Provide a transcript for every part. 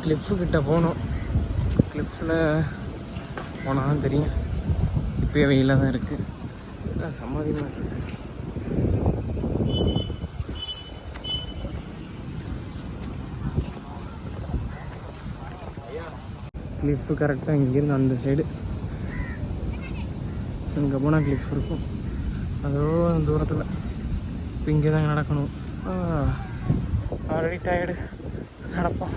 Cliff கிட்ட போகணும். கிளிஃபில் போனால் தான் தெரியும். இப்போயே வெயிலாக தான் இருக்குது. சமாதி மாதிரி இருக்குது. கிளிஃபு கரெக்டாக இங்கேருந்து அந்த சைடு இங்கே போனால் கிளிஃப் இருக்கும். அதோ தூரத்தில். இப்போ இங்கே தாங்க நடக்கணும். Already tired. நடப்போம்.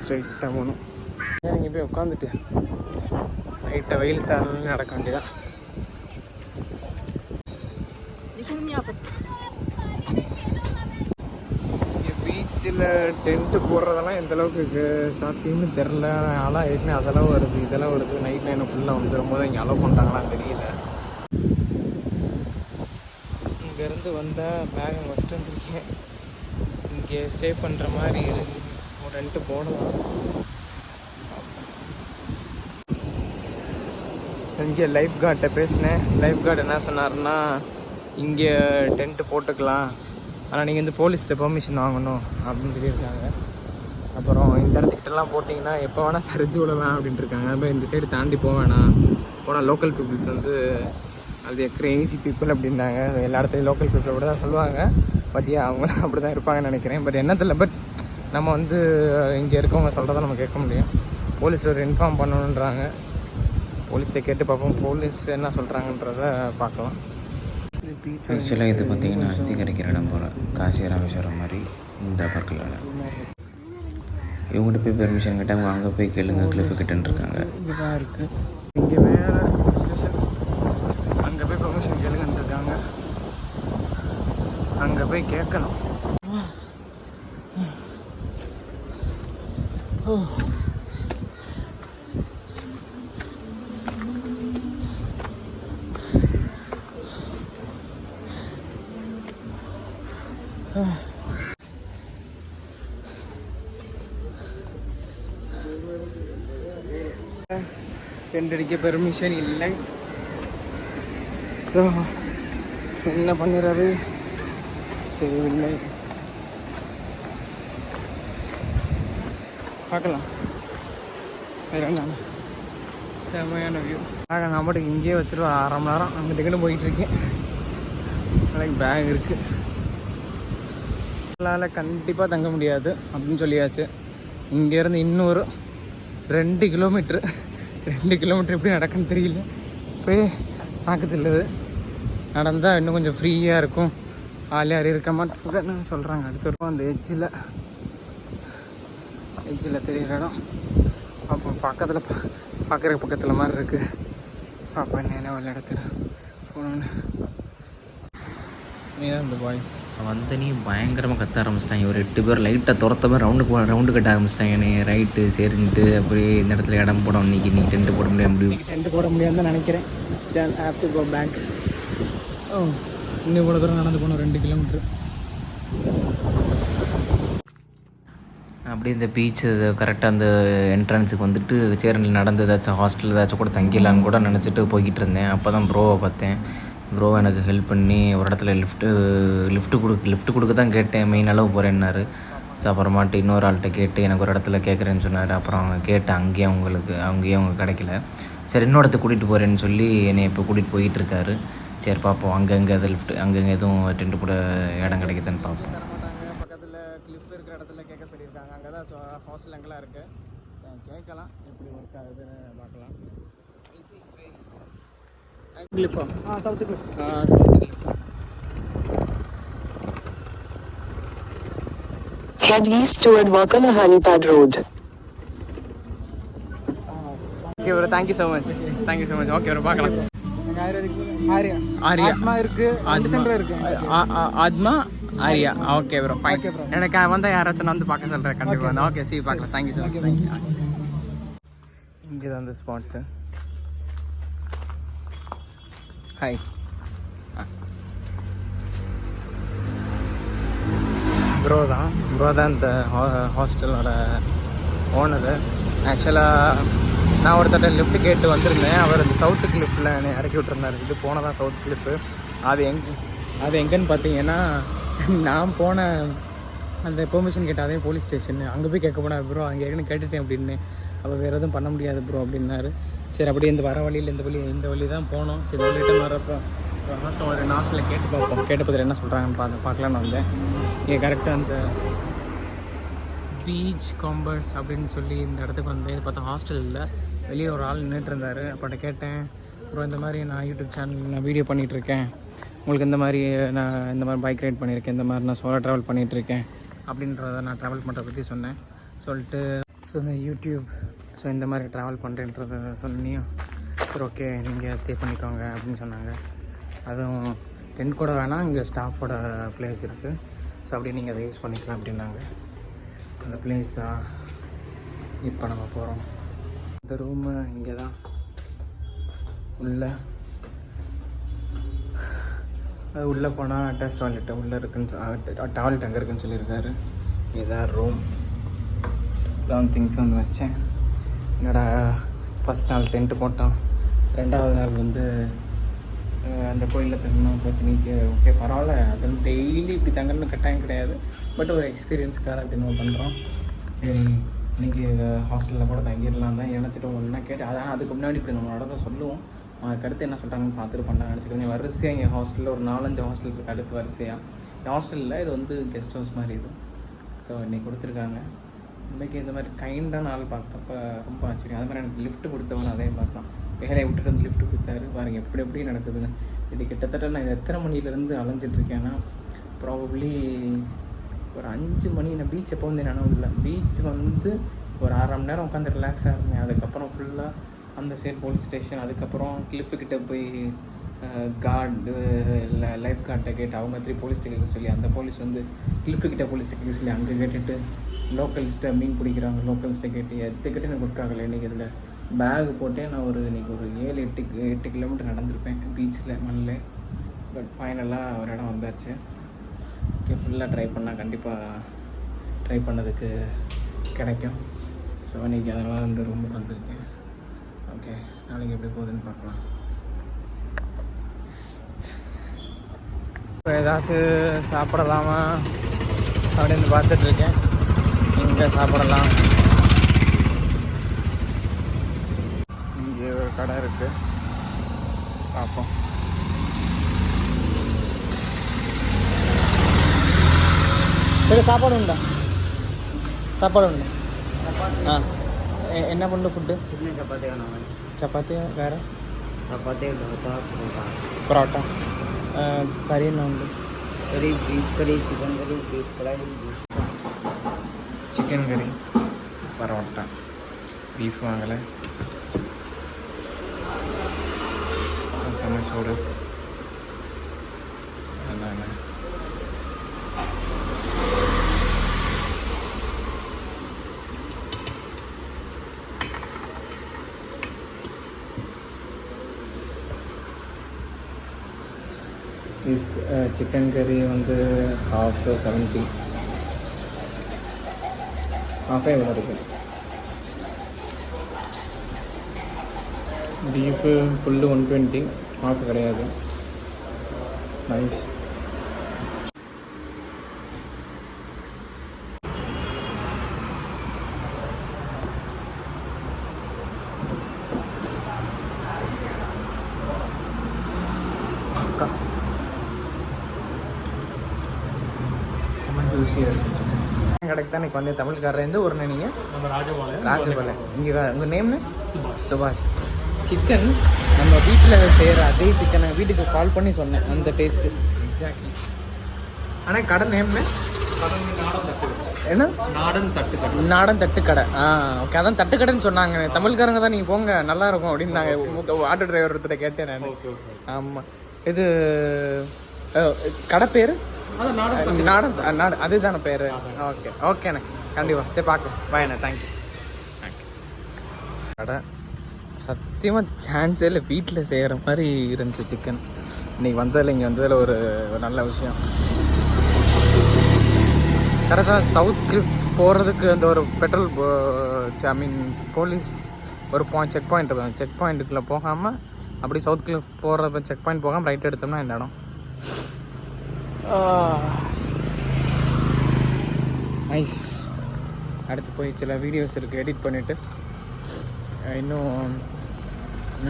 ஸ்ட்ரைட்டாக போகணும். இங்கே போய் உட்காந்துட்டு லைட்டாக வெயில் தாராளம் நடக்க வேண்டியதான். பீச்சில் டென்ட்டு போடுறதெல்லாம் எந்தளவுக்கு சாத்தியம்னு தெரில. ஆனால் ஏற்கனவே அதெல்லாம் வருது, இதெல்லாம் வருது. நைட் லைனை ஃபுல்லாக வந்துடும் போது இங்கே அலோவ் பண்ணுறாங்களான்னு தெரியல. இங்கேருந்து வந்தால் பேக் வச்சுட்டு வந்துருக்கேன். இங்கே ஸ்டே பண்ணுற மாதிரி ஒரு ரெண்ட்டு போடலாம். இங்கே லைஃப் கார்ட்டை பேசினேன். லைஃப் கார்டு என்ன சொன்னார்னா, இங்கே டென்ட்டு போட்டுக்கலாம், ஆனால் நீங்கள் வந்து போலீஸ்கிட்ட பெர்மிஷன் வாங்கணும் அப்படின்னு சொல்லியிருக்காங்க. அப்புறம் இந்த இடத்துக்கிட்டலாம் போட்டிங்கன்னா எப்போ வேணால் சரிஞ்சு விடலாம் அப்படின்ட்டு இருக்காங்க. அப்போ இந்த சைடு தாண்டி போக வேணாம், போனால் லோக்கல் பீப்புள்ஸ் வந்து அது கிரேசி பீப்புள் அப்படின்னாங்க. எல்லா இடத்துலையும் லோக்கல் பீப்புளை கூட தான் சொல்லுவாங்க. பட் அவங்க அப்படி தான் இருப்பாங்கன்னு நினைக்கிறேன். பட் என்னதில்லை, பட் நம்ம வந்து இங்கே இருக்கவங்க சொல்கிறத நம்ம கேட்க முடியும். போலீஸ் ஒரு இன்ஃபார்ம் பண்ணணுன்றாங்க. போலீஸ்கிட்ட கேட்டு பார்ப்போம், போலீஸ் என்ன சொல்கிறாங்கன்றத பார்க்கலாம். ஆக்சுவலாக இது பார்த்திங்கன்னா அஸ்தி கரைக்கிற இடம் போல், காசி ராமேஸ்வரம் மாதிரி இந்த பார்க்கில். இவங்ககிட்ட போய் பெர்மிஷன் கேட்டால் அவங்க அங்கே போய் கேளுங்க, கிளிப்பு கிட்டன்னு இருக்காங்க. இதுதான் இருக்குது. இங்கே வேறு ஸ்டேஷன், அங்கே போய் பெர்மிஷன் கேளுங்கன்னு இருக்காங்க. அங்கே போய் கேட்கணும். டென்ட் அடிக்க பெர்மிஷன் இல்லை. ஸோ என்ன பண்ணுறது தெரியவில்லை. பார்க்கலாம். வேறு என்ன செமையான வியூ. நான் மட்டும் இங்கேயே வச்சுருவேன். 1/2 மணி நேரம் அங்கிட்டு போயிட்டுருக்கேன். நாளைக்கு பேக் இருக்குது. எங்களால் கண்டிப்பாக தங்க முடியாது அப்படின்னு சொல்லியாச்சு. இங்கேருந்து இன்னொரு 2 கிலோமீட்ரு எப்படி நடக்குன்னு தெரியல. போய் பார்க்கறதில்ல. நடந்தால் இன்னும் கொஞ்சம் ஃப்ரீயாக இருக்கும், ஆளியார் இருக்க மாட்டேன்னு சொல்கிறாங்க. அடுத்த வரும் அந்த எட்ஜில் தெரிகிற இடம். அப்போ பக்கத்தில் பக்கத்தில் மாதிரி இருக்குது. அப்போ என்ன ஒரு இடத்துல போகணுன்னு இந்த பாய்ஸ் வந்தனே பயங்கரமாக கத்த ஆரம்பிச்சிட்டாங்க. ஒரு 8 பேர் லைட்டாக துரத்த மாதிரி ரவுண்டு கட்ட ஆரம்பிச்சிட்டாங்க. ரைட்டு சரின்ட்டு அப்படியே இந்த இடத்துல இடம் போட இன்னைக்கு டென்ட்டு போட முடியாது. டென்ட்டு போட முடியாதுன்னு நினைக்கிறேன். Have to go back. இன்னும் இவ்வளோ தூரம் நடந்து போகணும், 2 கிலோமீட்ரு. அப்படியே இந்த பீச்சு கரெக்டாக அந்த என்ட்ரன்ஸுக்கு வந்துட்டு சேரனில் நடந்து ஏதாச்சும் ஹாஸ்டல் ஏதாச்சும் கூட தங்கிடலான்னு கூட நினச்சிட்டு போய்கிட்டு இருந்தேன். அப்போ தான் ப்ரோவை பார்த்தேன். ப்ரோ எனக்கு ஹெல்ப் பண்ணி ஒரு இடத்துல லிஃப்ட்டு கொடுக்க தான் கேட்டேன். மெயின் அளவு போகிறேன்னாரு. ஸோ அப்புறமாட்டு இன்னொரு ஆள்கிட்ட கேட்டு எனக்கு ஒரு இடத்துல கேட்குறேன்னு சொன்னார். அப்புறம் அவங்க கேட்டேன், அங்கேயும் அவங்க கிடைக்கல. சரி இன்னொரு இடத்துக்கு கூட்டிகிட்டு போகிறேன்னு சொல்லி என்னை இப்போ கூட்டிகிட்டு போயிட்டுருக்காரு. சரி பார்ப்போம், அங்கங்கே எதுவும் டென்ட்டு கூட இடம் கிடைக்குதுன்னு பார்ப்போம். பக்கத்தில் கிளிஃப் இருக்கிற இடத்துல கேட்க சொல்லியிருக்காங்க. அங்கே தான் ஹாஸ்டல் அங்கெல்லாம் இருக்குது. கேட்கலாம், எப்படி ஒர்க் ஆகுதுன்னு பார்க்கலாம். கிளிஃபா? South cliff. Head east toward Wakala Helipad Road. Okay bro, thank you so much. Okay bro, பார்க்கலாம். ஆரியா இருக்கு, அந்த சென்டர் இருக்கு. ஆத்மா ஆரியா. Okay bro, fine. எனக்கு வந்தால் யாராச்சும் வந்து பார்க்க சொல்கிறேன் கண்டிப்பாக. ஓகே சி பார்க்கலாம். Thank you so much. தேங்க்யூ. இங்கே தான் அந்த ஸ்பாட்டு. ஹாய். ப்ரோ தான் இந்த ஹாஸ்டலோட ஓனரு. ஆக்சுவலாக நான் ஒருத்தட்ட லிஃப்ட் கேட்டு வந்திருந்தேன். அவர் அந்த சவுத்து கிளிஃபில் என்னை இறக்கி விட்டுருந்தார். இது போனதான் சவுத் கிளிஃபு. அது எங்கேன்னு பார்த்தீங்கன்னா, நான் போன அந்த பெர்மிஷன் கேட்ட அதே போலீஸ் ஸ்டேஷன். அங்கே போய் கேட்க போனார். ப்ரோ அங்கே ஏற்கனவே கேட்டுட்டேன் அப்படின்னு. அப்போ வேறு எதுவும் பண்ண முடியாது ப்ரோ அப்படின்னாரு. சரி அப்படியே இந்த வர வழியில் இந்த வழி தான் போனோம். சரி ஒரு ரிட்டன் வரப்போ ஹாஸ்டலில் கேட்டு பார்ப்போம். கேட்ட பதில் என்ன சொல்கிறாங்கன்னு பார்க்கலான்னு வந்தேன். இங்கே கரெக்டாக அந்த பீச் காம்பர்ஸ் அப்படின்னு சொல்லி இந்த இடத்துக்கு வந்தேன். இது பார்த்தா ஹாஸ்டல் இல்லை, வெளியே ஒரு ஆள் நின்றுட்டு இருந்தார். அப்போட்ட கேட்டேன், அப்புறம் இந்த மாதிரி நான் யூடியூப் சேனல் நான் வீடியோ பண்ணிகிட்ருக்கேன், உங்களுக்கு இந்த மாதிரி நான் இந்த மாதிரி பைக் ரைட் பண்ணியிருக்கேன், இந்த மாதிரி நான் சோலோ ட்ராவல் பண்ணிகிட்ருக்கேன் அப்படின்றத நான் ட்ராவல் பண்ணுறத பற்றி சொன்னேன். சொல்லிட்டு ஸோ இந்த யூடியூப் இந்த மாதிரி ட்ராவல் பண்ணுறேன்றத சொன்னியும் சரி ஓகே நீங்கள் ஸ்டே பண்ணிக்கோங்க அப்படின்னு சொன்னாங்க. அதுவும் டென்ட் கூட வேணாம், இங்கே ஸ்டாஃபோட பிளேஸ் இருக்குது, ஸோ அப்படியே நீங்கள் அதை யூஸ் பண்ணிக்கலாம் அப்படின்னாங்க. அந்த பிளேஸ் தான் இப்போ நம்ம போகிறோம். இந்த ரூமு இங்கே தான் உள்ளே அது உள்ளே போனால் அட்டாச் டாய்லெட்டு உள்ளே இருக்குன்னு டாய்லெட் அங்கே இருக்குன்னு சொல்லியிருக்காரு. இதுதான் ரூம். இதான் திங்ஸ் வந்து வச்சேன். என்னோட ஃபஸ்ட் நாள் டென்ட்டு போட்டோம், 2வது நாள் வந்து அந்த கோயிலில் தங்கணும் பிரச்சனைக்கு. ஓகே பரவாயில்ல, அது வந்து டெய்லி இப்படி தங்கணும்னு கட்டாயம் கிடையாது, பட் ஒரு எக்ஸ்பீரியன்ஸுக்காக அப்படின்னு பண்ணுறோம். சரி இன்றைக்கி ஹாஸ்டலில் கூட தங்கிடலாம் தான் நினச்சிட்டு ஒன்றா கேட்டு அதான் அதுக்கு முன்னாடி இப்படி நம்மளோட தான் சொல்லுவோம். அதுக்கடுத்து என்ன சொல்கிறாங்கன்னு பார்த்துட்டு பண்ண நினச்சிக்கிறேன். வரிசையாக இங்கே ஹாஸ்டலில் ஒரு 4-5 ஹாஸ்டல் இருக்குது அடுத்து வரிசையாக. ஹாஸ்டலில் இது வந்து கெஸ்ட் ஹவுஸ் மாதிரி இது. ஸோ இன்றைக்கி கொடுத்துருக்காங்க. இன்றைக்கி இந்த மாதிரி கைண்டான ஆள் பார்க்குறப்ப ரொம்ப ஆச்சரியம். அது மாதிரி எனக்கு லிஃப்ட் கொடுத்தவங்க அதே மாதிரி தான் வேலையை விட்டுட்டு வந்து லிஃப்ட் கொடுத்தாரு. பாருங்கள் எப்படி நடக்குதுன்னு. இது கிட்டத்தட்ட நான் எத்தனை மணிலேருந்து அலைஞ்சிட்ருக்கேன்னா ப்ராபப்ளி ஒரு 5 மணி. நான் பீச் எப்போ வந்து நினைவு இல்லை. பீச் வந்து ஒரு 1/2 மணி நேரம் உட்காந்து ரிலாக்ஸாக இருந்தேன். அதுக்கப்புறம் ஃபுல்லாக அந்த சைட் போலீஸ் ஸ்டேஷன், அதுக்கப்புறம் கிளிஃபுக்கிட்ட போய் கார்டு இல்லை லைஃப் கார்ட்டை கேட்டு அவங்க 3 போலீஸ் ஸ்டேஷன் சொல்லி அந்த போலீஸ் வந்து கிளிஃபுக்கிட்ட போலீஸ் ஸ்டேஷன் சொல்லி அங்கே கேட்டுட்டு லோக்கல்ஸ்ட்டை மீன் பிடிக்கிறாங்க லோக்கல்ஸ்ட்டை கேட்டு எத்துக்கிட்டு எனக்கு ஒர்க்காகலை. இன்றைக்கி இதில் பேகு போட்டே நான் இன்றைக்கி ஒரு 7-8 கிலோமீட்டர் நடந்திருப்பேன் பீச்சில் மண்ணில். பட் ஃபைனலாக ஒரு இடம் வந்தாச்சு. ஓகே ஃபுல்லாக ட்ரை பண்ணால் கண்டிப்பாக ட்ரை பண்ணதுக்கு கிடைக்கும். ஸோ இன்றைக்கி அதனால் இந்த ரூமுக்கு வந்திருக்கேன். ஓகே நாளைக்கு எப்படி போகுதுன்னு பார்க்கலாம். இப்போ ஏதாச்சும் சாப்பிடலாமா அப்படின்னு பார்த்துட்ருக்கேன். இங்கே சாப்பிடலாம். இங்கே ஒரு கடை இருக்குது, பார்ப்போம். சரி சாப்பாடு உண்டா? சாப்பாடு உண்டு. ஆ என்ன பண்ணு ஃபுட்டு? சப்பாத்தி வேணும். சப்பாத்தி வேறு? சப்பாத்தி பரோட்டா கறி என்ன உண்டு? கறி பீஃப் கறி சிக்கன் கறி பீஃப் ஃப்ரை சிக்கன் கறி பரோட்டா. பீஃப் வாங்கலை. செம்ம சோடு. அதான் பீஃப் சிக்கன் கறி வந்து half 70, half எவ்வளோ இருக்குது. பீஃபு ஃபுல்லு 120, half கிடையாது. நைஸ். ஜூஸியாக இருக்குது. கடைக்கு தான் இன்றைக்கி வந்து தமிழ்காரர்லேருந்து ஒரு நீங்கள் நம்ம ராஜபாளையம். இங்கே உங்கள் நேம்னு சுபாஷ். சிக்கன் நம்ம வீட்டில் செய்கிற அதே சிக்கனை வீட்டுக்கு கால் பண்ணி சொன்னேன், அந்த டேஸ்ட்டு எக்ஸாக்ட்லி. ஆனால் கடை நேம்னு என்ன? நாடன் தட்டுக்கடை. ஓகே அதான் தட்டுக்கடைன்னு சொன்னாங்க. தமிழ்காரங்க தான் நீங்கள் போங்க நல்லாயிருக்கும் அப்படின்னு நாங்கள் ஆட்டோ டிரைவர் ஒருத்தரை கேட்டேன் நான். ஆமாம் இது கடை பேர் நாடன் அதுதானே பேர்? ஓகே ஓகேண்ணே கண்டிப்பாக. சரி பார்க்கலாம். பாய்ண்ணே. தேங்க்யூ. கடை சத்தியமாக சான்ஸே இல்லை, வீட்டில் செய்கிற மாதிரி இருந்துச்சு சிக்கன். இன்றைக்கி வந்ததில் இங்கே வந்ததில் ஒரு நல்ல விஷயம். கரெக்டாக சவுத் கிளிஃப் போகிறதுக்கு அந்த ஒரு பெட்ரோல் போலீஸ் ஒரு செக் பாயிண்ட் இருக்கும். செக் பாயிண்ட்டுக்குள்ளே போகாமல் அப்படி சவுத் கிளிஃப் போகிற செக் பாயிண்ட் போகாமல் ரைட் எடுத்தோம்னா இந்த இடம். நைஸ். அடுத்து போய் சில வீடியோஸ் இருக்குது எடிட் பண்ணிவிட்டு, இன்னும்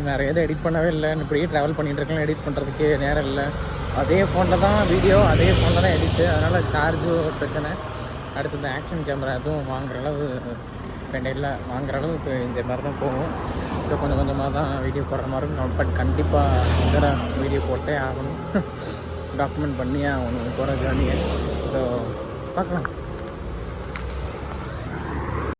நிறைய எதுவும் எடிட் பண்ணவே இல்லை. இப்படியே ட்ராவல் பண்ணிகிட்டு இருக்கேன், எடிட் பண்ணுறதுக்கே நேரம் இல்லை. அதே ஃபோனில் தான் வீடியோ, அதே ஃபோனில் தான் எடிட்டு, அதனால் சார்ஜும் ஒரு பிரச்சனை. அடுத்து இந்த ஆக்ஷன் கேமரா எதுவும் வாங்குற அளவு இல்லை, வாங்குற அளவு இப்போ இந்த மாதிரி தான் போகும். ஸோ கொஞ்சம் கொஞ்சமாக தான் வீடியோ போடுற மாதிரி இருக்கும். பட் கண்டிப்பாக இந்த வீடியோ போட்டே ஆகணும், டாக்குமெண்ட் பண்ணியே ஆகணும் போகிற ஜேர்னியை. ஸோ பார்க்கலாம்.